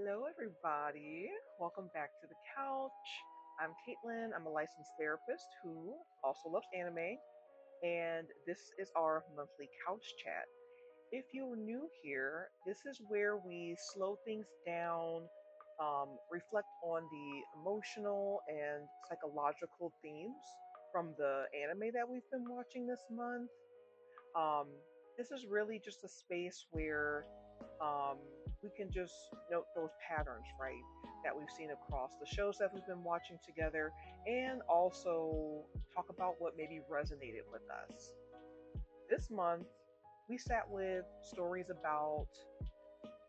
Hello, everybody. Welcome back to the couch. I'm Caitlin. I'm a licensed therapist who also loves anime, and this is our monthly couch chat. If you're new here, this is where we slow things down, reflect on the emotional and psychological themes from the anime that we've been watching this month. Um, this is really just a space where we can just note those patterns, right, that we've seen across the shows that we've been watching together, and also talk about what maybe resonated with us. This month, we sat with stories about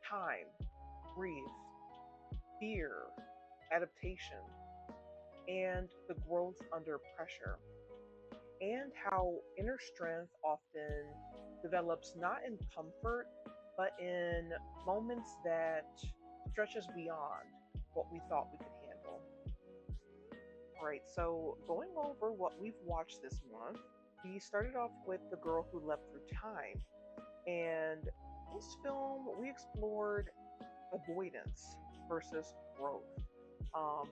time, grief, fear, adaptation, and the growth under pressure, and how inner strength often develops not in comfort, but in moments that stretches beyond what we thought we could handle. All right, so going over what we've watched this month, we started off with The Girl Who Leapt Through Time. And this film, we explored avoidance versus growth. Um,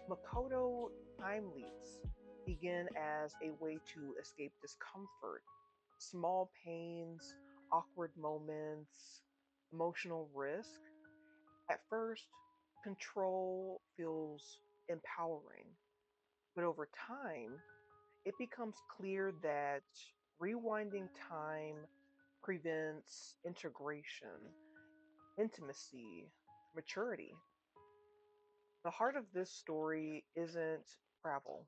Makoto time leaps begin as a way to escape discomfort, small pains, awkward moments, emotional risk. At first, control feels empowering, but over time, it becomes clear that rewinding time prevents integration, intimacy, maturity. The heart of this story isn't travel,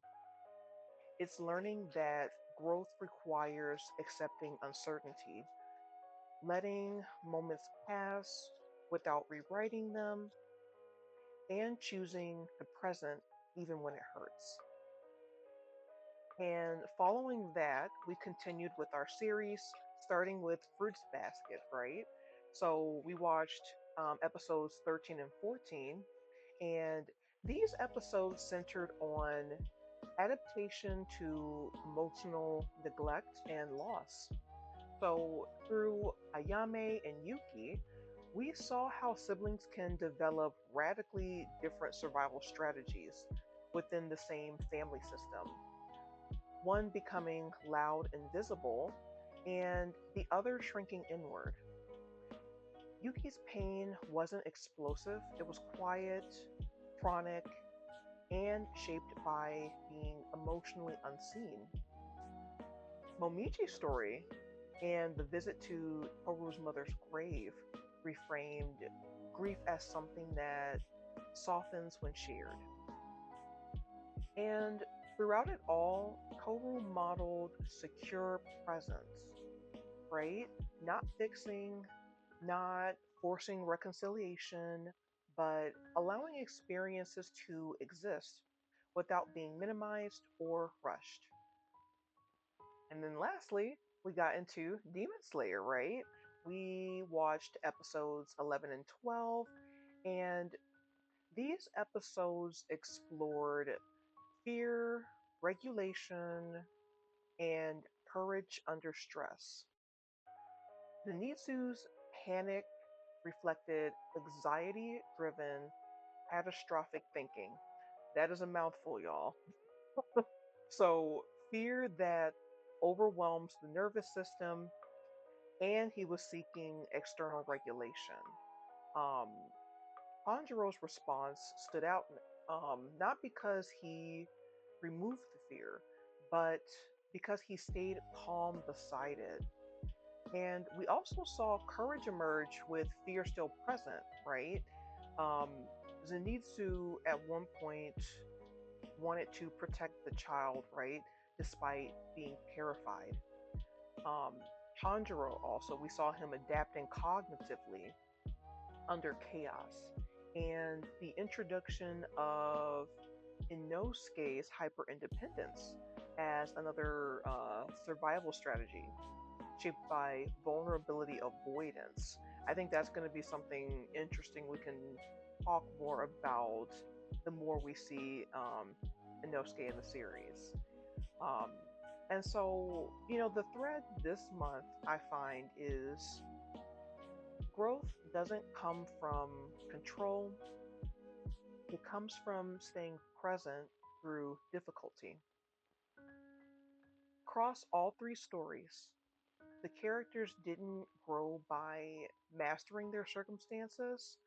it's learning that growth requires accepting uncertainty, letting moments pass without rewriting them, and choosing the present even when it hurts. And following that, we continued with our series, starting with Fruits Basket, right? So we watched episodes 13 and 14, and these episodes centered on adaptation to emotional neglect and loss. So, through Ayame and Yuki, we saw how siblings can develop radically different survival strategies within the same family system, one becoming loud and visible, and the other shrinking inward. Yuki's pain wasn't explosive, it was quiet, chronic, and shaped by being emotionally unseen. Momichi's story and the visit to Toru's mother's grave reframed grief as something that softens when shared. And throughout it all, Toru modeled secure presence, right? Not fixing, not forcing reconciliation, but allowing experiences to exist without being minimized or rushed. And then lastly, we got into Demon Slayer, right? We watched episodes 11 and 12, and these episodes explored fear, regulation, and courage under stress. Zenitsu's panic reflected anxiety driven catastrophic thinking. That is a mouthful, y'all. So, fear that overwhelms the nervous system, and he was seeking external regulation. Um, Tanjiro's response stood out not because he removed the fear, but because he stayed calm beside it. And we also saw courage emerge with fear still present, right? Um, Zenitsu at one point wanted to protect the child, right? Despite being terrified. Um, Tanjiro also, we saw him adapting cognitively under chaos. And the introduction of Inosuke's hyper independence as another survival strategy shaped by vulnerability avoidance. I think that's going to be something interesting we can talk more about the more we see Inosuke in the series. Um, and so, the thread this month I find is Growth doesn't come from control, it comes from staying present through difficulty. Across all three stories, the characters didn't grow by mastering their circumstances,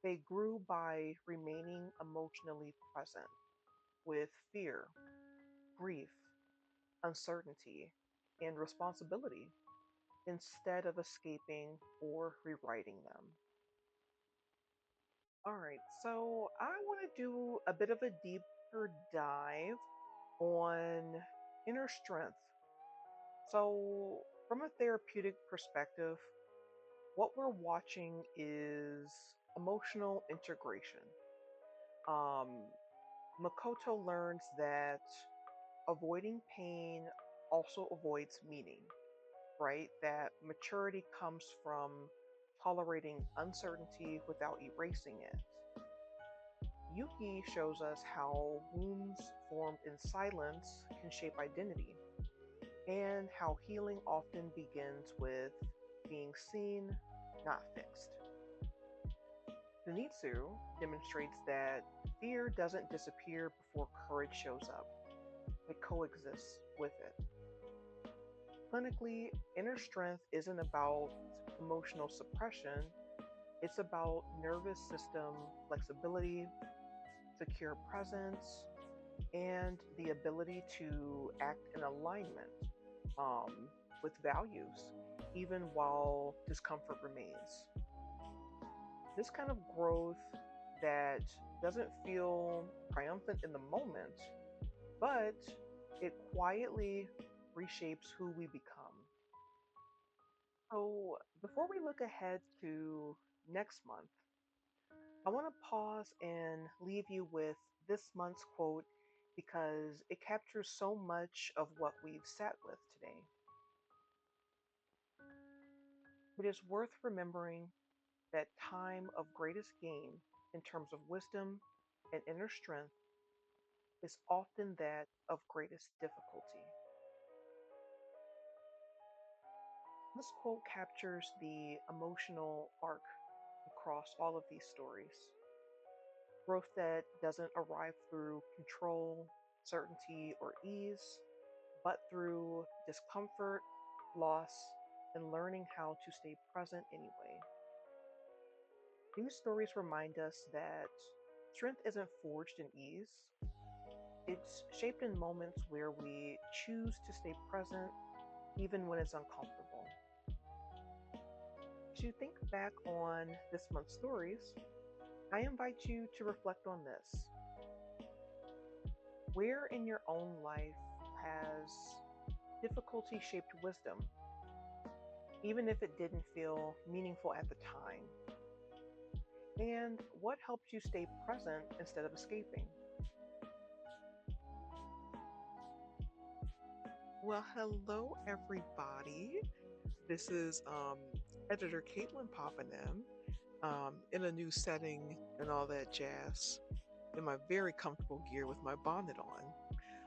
they grew by remaining emotionally present with fear, grief, uncertainty, and responsibility instead of escaping or rewriting them. All right, so I want to do a bit of a deeper dive on inner strength. So, from a therapeutic perspective, what we're watching is emotional integration. Um, Makoto learns that avoiding pain also avoids meaning, right? That maturity comes from tolerating uncertainty without erasing it. Yuki shows us how wounds formed in silence can shape identity, and how healing often begins with being seen, not fixed. Zenitsu demonstrates that fear doesn't disappear before courage shows up, it coexists with it. Clinically, inner strength isn't about emotional suppression, it's about nervous system flexibility, secure presence, and the ability to act in alignment with values, even while discomfort remains. This kind of growth that doesn't feel triumphant in the moment, but it quietly reshapes who we become. So, before we look ahead to next month, I want to pause and leave you with this month's quote because it captures so much of what we've sat with today. It is worth remembering that time of greatest gain in terms of wisdom and inner strength is often that of greatest difficulty. This quote captures the emotional arc across all of these stories. Growth that doesn't arrive through control, certainty, or ease, but through discomfort, loss, and learning how to stay present anyway. These stories remind us that strength isn't forged in ease, it's shaped in moments where we choose to stay present even when it's uncomfortable. As you think back on this month's stories, I invite you to reflect on this. Where in your own life has difficulty shaped wisdom, even if it didn't feel meaningful at the time? And what helped you stay present instead of escaping? Well, hello everybody. This is editor Caitlin popping in a new setting and all that jazz in my very comfortable gear with my bonnet on.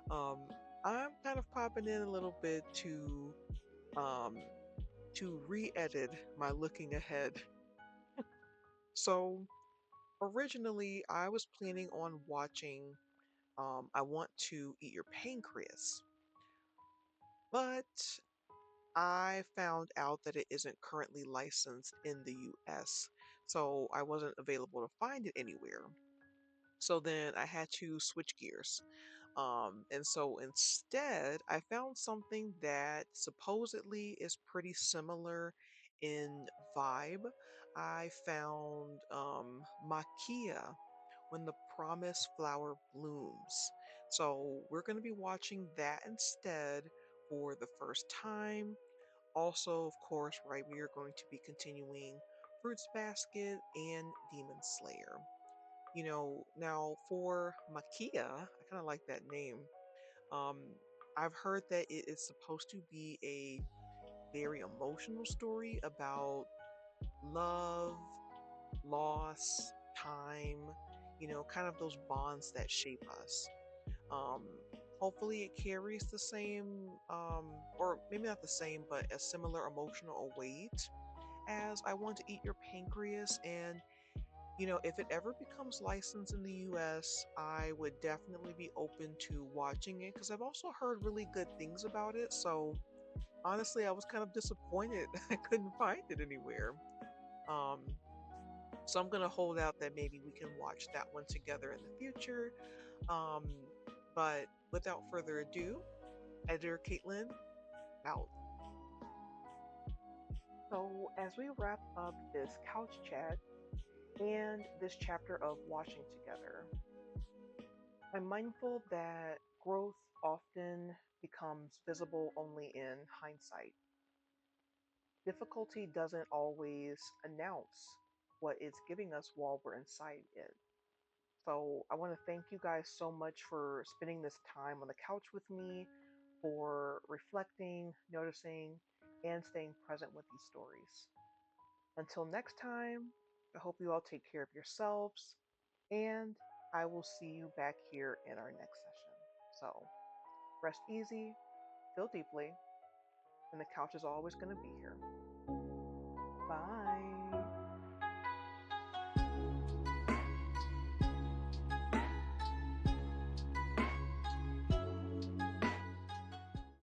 Um, I'm kind of popping in a little bit um, to re-edit my looking ahead. So originally, I was planning on watching I Want to Eat Your Pancreas, but I found out that it isn't currently licensed in the US, so I wasn't available to find it anywhere. So then I had to switch gears. And so instead, I found something that supposedly is pretty similar in vibe. I found Maquia, When the Promised Flower Blooms. So we're going to be watching that instead for the first time. Also, of course, right, we are going to be continuing Fruits Basket and Demon Slayer. Now for Makia, I kind of like that name. Um, I've heard that it is supposed to be a very emotional story about love, loss, time, kind of those bonds that shape us. Hopefully it carries the same, or maybe not the same, but a similar emotional weight as I want to eat your pancreas. And, you know, if it ever becomes licensed in the US, I would definitely be open to watching it because I've also heard really good things about it. So honestly, I was kind of disappointed I couldn't find it anywhere. Um, so I'm gonna hold out that maybe we can watch that one together in the future. Um, but without further ado, editor Caitlin out. So, as we wrap up this couch chat and this chapter of Washing Together, I'm mindful that growth often becomes visible only in hindsight. Difficulty doesn't always announce what it's giving us while we're inside it. So, I want to thank you guys so much for spending this time on the couch with me, for reflecting, noticing, and staying present with these stories. Until next time, I hope you all take care of yourselves, and I will see you back here in our next session. So, rest easy, feel deeply, and the couch is always going to be here. Bye.